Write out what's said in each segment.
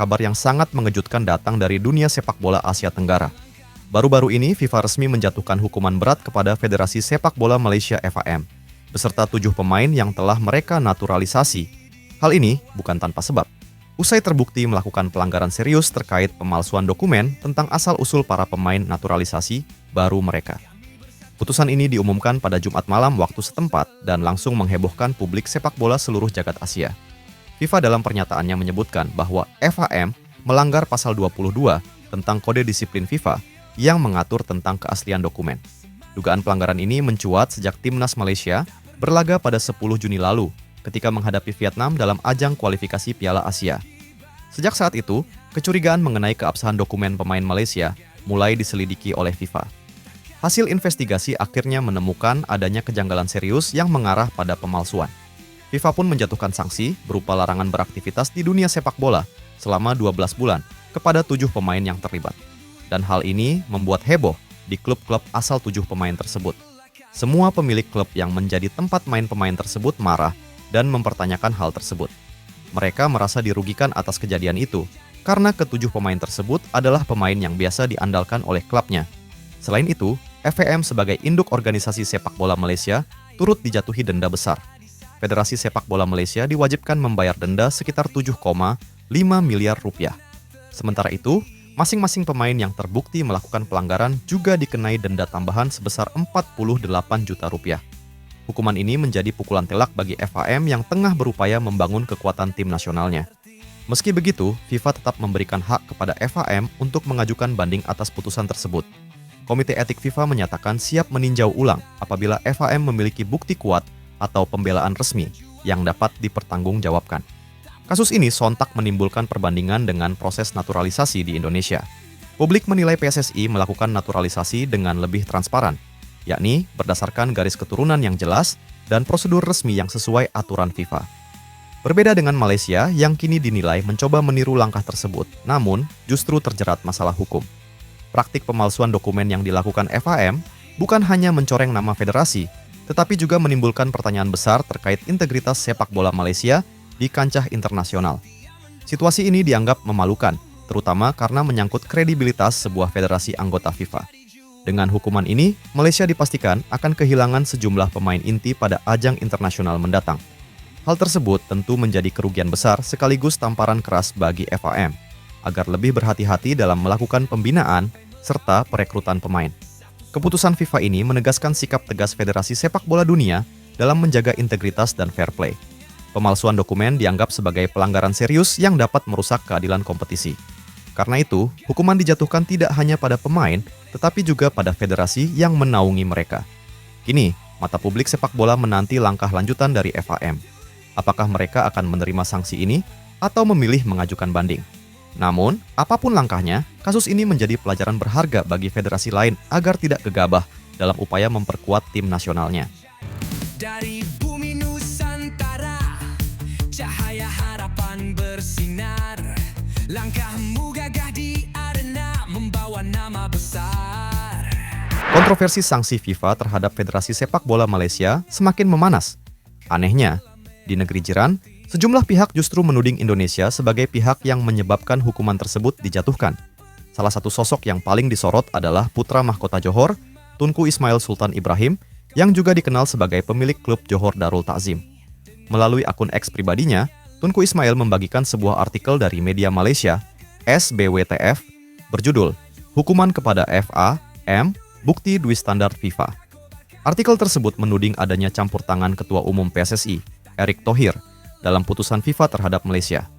kabar yang sangat mengejutkan datang dari dunia sepak bola Asia Tenggara. Baru-baru ini, FIFA resmi menjatuhkan hukuman berat kepada Federasi Sepak Bola Malaysia (FAM), beserta 7 pemain yang telah mereka naturalisasi. Hal ini bukan tanpa sebab. Usai terbukti melakukan pelanggaran serius terkait pemalsuan dokumen tentang asal-usul para pemain naturalisasi baru mereka. Putusan ini diumumkan pada Jumat malam waktu setempat dan langsung menghebohkan publik sepak bola seluruh jagat Asia. FIFA dalam pernyataannya menyebutkan bahwa FAM melanggar pasal 22 tentang Kode Disiplin FIFA yang mengatur tentang keaslian dokumen. Dugaan pelanggaran ini mencuat sejak timnas Malaysia berlaga pada 10 Juni lalu ketika menghadapi Vietnam dalam ajang kualifikasi Piala Asia. Sejak saat itu, kecurigaan mengenai keabsahan dokumen pemain Malaysia mulai diselidiki oleh FIFA. Hasil investigasi akhirnya menemukan adanya kejanggalan serius yang mengarah pada pemalsuan. FIFA pun menjatuhkan sanksi berupa larangan beraktivitas di dunia sepak bola selama 12 bulan kepada 7 pemain yang terlibat. Dan hal ini membuat heboh di klub-klub asal 7 pemain tersebut. Semua pemilik klub yang menjadi tempat main pemain tersebut marah dan mempertanyakan hal tersebut. Mereka merasa dirugikan atas kejadian itu karena ke-7 pemain tersebut adalah pemain yang biasa diandalkan oleh klubnya. Selain itu, FAM sebagai induk organisasi sepak bola Malaysia turut dijatuhi denda besar. Federasi Sepak Bola Malaysia diwajibkan membayar denda sekitar 7,5 miliar rupiah. Sementara itu, masing-masing pemain yang terbukti melakukan pelanggaran juga dikenai denda tambahan sebesar 48 juta rupiah. Hukuman ini menjadi pukulan telak bagi FAM yang tengah berupaya membangun kekuatan tim nasionalnya. Meski begitu, FIFA tetap memberikan hak kepada FAM untuk mengajukan banding atas putusan tersebut. Komite Etik FIFA menyatakan siap meninjau ulang apabila FAM memiliki bukti kuat atau pembelaan resmi yang dapat dipertanggungjawabkan. Kasus ini sontak menimbulkan perbandingan dengan proses naturalisasi di Indonesia. Publik menilai PSSI melakukan naturalisasi dengan lebih transparan, yakni berdasarkan garis keturunan yang jelas dan prosedur resmi yang sesuai aturan FIFA. Berbeda dengan Malaysia yang kini dinilai mencoba meniru langkah tersebut, namun justru terjerat masalah hukum. Praktik pemalsuan dokumen yang dilakukan FAM bukan hanya mencoreng nama federasi, tetapi juga menimbulkan pertanyaan besar terkait integritas sepak bola Malaysia di kancah internasional. Situasi ini dianggap memalukan, terutama karena menyangkut kredibilitas sebuah federasi anggota FIFA. Dengan hukuman ini, Malaysia dipastikan akan kehilangan sejumlah pemain inti pada ajang internasional mendatang. Hal tersebut tentu menjadi kerugian besar sekaligus tamparan keras bagi FAM, agar lebih berhati-hati dalam melakukan pembinaan serta perekrutan pemain. Keputusan FIFA ini menegaskan sikap tegas Federasi Sepak Bola Dunia dalam menjaga integritas dan fair play. Pemalsuan dokumen dianggap sebagai pelanggaran serius yang dapat merusak keadilan kompetisi. Karena itu, hukuman dijatuhkan tidak hanya pada pemain, tetapi juga pada federasi yang menaungi mereka. Kini, mata publik sepak bola menanti langkah lanjutan dari FAM. Apakah mereka akan menerima sanksi ini atau memilih mengajukan banding? Namun, apapun langkahnya, kasus ini menjadi pelajaran berharga bagi federasi lain agar tidak gegabah dalam upaya memperkuat tim nasionalnya. Dari bumi Nusantara, cahaya harapan bersinar. Langkahmu gagah di arena, membawa nama besar. Kontroversi sanksi FIFA terhadap Federasi Sepak Bola Malaysia semakin memanas. Anehnya, di negeri jiran, sejumlah pihak justru menuding Indonesia sebagai pihak yang menyebabkan hukuman tersebut dijatuhkan. Salah satu sosok yang paling disorot adalah putra mahkota Johor, Tunku Ismail Sultan Ibrahim, yang juga dikenal sebagai pemilik klub Johor Darul Takzim. Melalui akun X pribadinya, Tunku Ismail membagikan sebuah artikel dari media Malaysia, SBWTF, berjudul "Hukuman kepada FAM, Bukti Dui Standar FIFA". Artikel tersebut menuding adanya campur tangan Ketua Umum PSSI, Erick Thohir, dalam putusan FIFA terhadap Malaysia.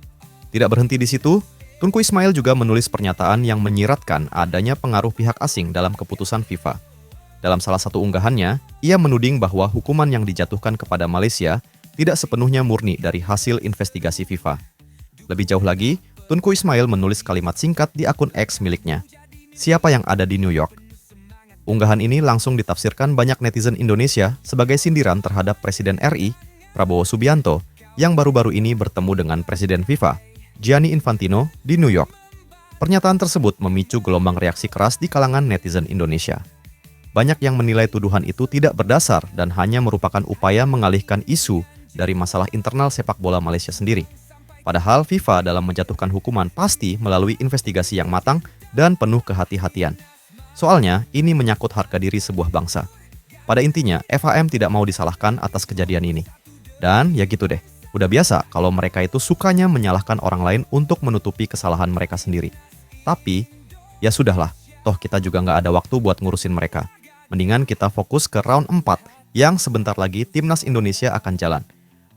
Tidak berhenti di situ, Tunku Ismail juga menulis pernyataan yang menyiratkan adanya pengaruh pihak asing dalam keputusan FIFA. Dalam salah satu unggahannya, ia menuding bahwa hukuman yang dijatuhkan kepada Malaysia tidak sepenuhnya murni dari hasil investigasi FIFA. Lebih jauh lagi, Tunku Ismail menulis kalimat singkat di akun X miliknya, "Siapa yang ada di New York?" Unggahan ini langsung ditafsirkan banyak netizen Indonesia sebagai sindiran terhadap Presiden RI, Prabowo Subianto, yang baru-baru ini bertemu dengan Presiden FIFA, Gianni Infantino, di New York. Pernyataan tersebut memicu gelombang reaksi keras di kalangan netizen Indonesia. Banyak yang menilai tuduhan itu tidak berdasar dan hanya merupakan upaya mengalihkan isu dari masalah internal sepak bola Malaysia sendiri. Padahal FIFA dalam menjatuhkan hukuman pasti melalui investigasi yang matang dan penuh kehati-hatian. Soalnya, ini menyangkut harga diri sebuah bangsa. Pada intinya, FHM tidak mau disalahkan atas kejadian ini. Dan ya gitu deh, udah biasa kalau mereka itu sukanya menyalahkan orang lain untuk menutupi kesalahan mereka sendiri. Tapi, ya sudahlah, toh kita juga nggak ada waktu buat ngurusin mereka. Mendingan kita fokus ke round 4 yang sebentar lagi Timnas Indonesia akan jalan.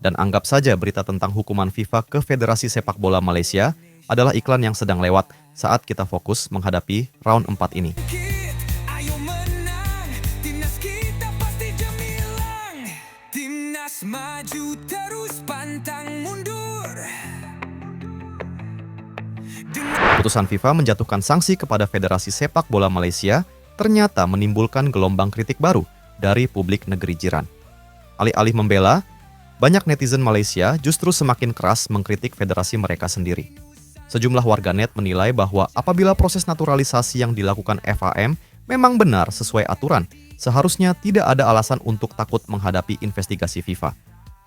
Dan anggap saja berita tentang hukuman FIFA ke Federasi Sepak Bola Malaysia adalah iklan yang sedang lewat saat kita fokus menghadapi round 4 ini. Ayo menang, timnas kita pasti gemilang. Timnas maju terus pantang mundur. Putusan FIFA menjatuhkan sanksi kepada Federasi Sepak Bola Malaysia ternyata menimbulkan gelombang kritik baru dari publik negeri jiran. Alih-alih membela, banyak netizen Malaysia justru semakin keras mengkritik federasi mereka sendiri. Sejumlah warganet menilai bahwa apabila proses naturalisasi yang dilakukan FHM memang benar sesuai aturan, seharusnya tidak ada alasan untuk takut menghadapi investigasi FIFA.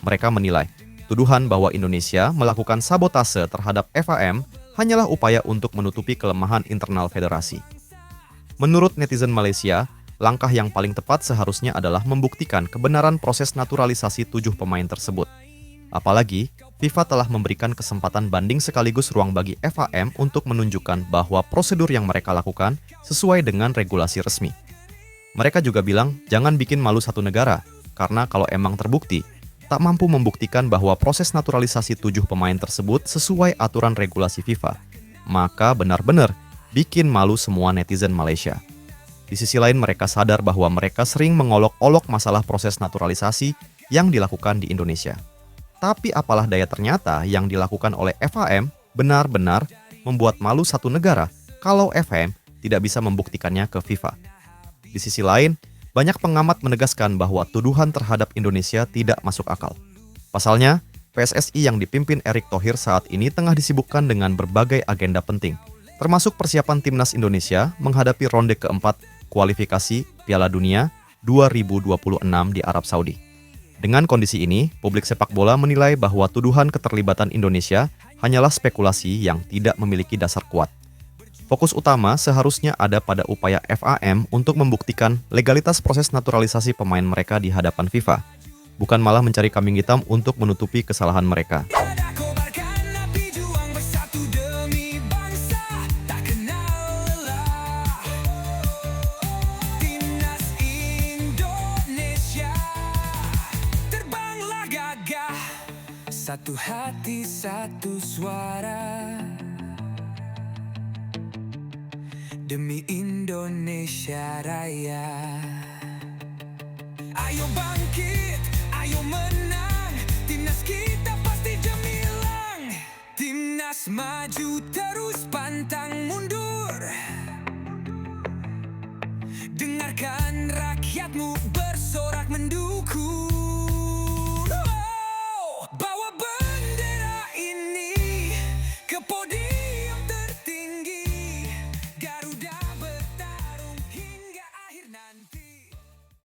Mereka menilai, tuduhan bahwa Indonesia melakukan sabotase terhadap FHM hanyalah upaya untuk menutupi kelemahan internal federasi. Menurut netizen Malaysia, langkah yang paling tepat seharusnya adalah membuktikan kebenaran proses naturalisasi 7 pemain tersebut. Apalagi, FIFA telah memberikan kesempatan banding sekaligus ruang bagi FHM untuk menunjukkan bahwa prosedur yang mereka lakukan sesuai dengan regulasi resmi. Mereka juga bilang jangan bikin malu satu negara, karena kalau emang terbukti, tak mampu membuktikan bahwa proses naturalisasi 7 pemain tersebut sesuai aturan regulasi FIFA, maka benar-benar bikin malu semua netizen Malaysia. Di sisi lain mereka sadar bahwa mereka sering mengolok-olok masalah proses naturalisasi yang dilakukan di Indonesia. Tapi apalah daya ternyata yang dilakukan oleh FHM benar-benar membuat malu satu negara kalau FHM tidak bisa membuktikannya ke FIFA. Di sisi lain, banyak pengamat menegaskan bahwa tuduhan terhadap Indonesia tidak masuk akal. Pasalnya, PSSI yang dipimpin Erick Thohir saat ini tengah disibukkan dengan berbagai agenda penting, termasuk persiapan Timnas Indonesia menghadapi ronde keempat kualifikasi Piala Dunia 2026 di Arab Saudi. Dengan kondisi ini, publik sepak bola menilai bahwa tuduhan keterlibatan Indonesia hanyalah spekulasi yang tidak memiliki dasar kuat. Fokus utama seharusnya ada pada upaya FHM untuk membuktikan legalitas proses naturalisasi pemain mereka di hadapan FIFA, bukan malah mencari kambing hitam untuk menutupi kesalahan mereka. Satu hati, satu suara, demi Indonesia Raya. Ayo bangkit, ayo menang, timnas kita pasti gemilang. Timnas maju terus pantang mundur. Dengarkan rakyatmu.